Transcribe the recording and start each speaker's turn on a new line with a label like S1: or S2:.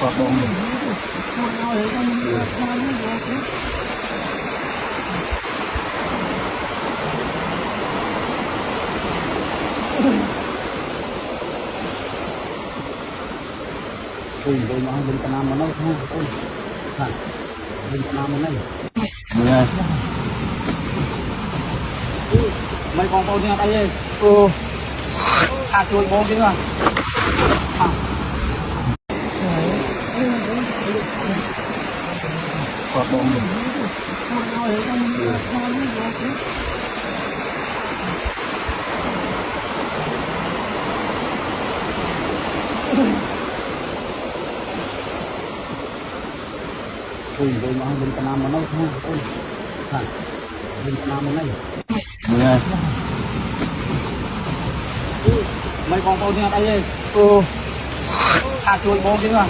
S1: Hoạt động ui tôi nói bên Việt Nam mà nó không ui bên Việt Nam này này mấy con tôm nha đây ơi chuột bông chứ à hoạt động ui tôi nói bên Việt Nam mà nó không ui bên Việt Nam này này mấy con tôm nha đây ơi chuột bông chứ à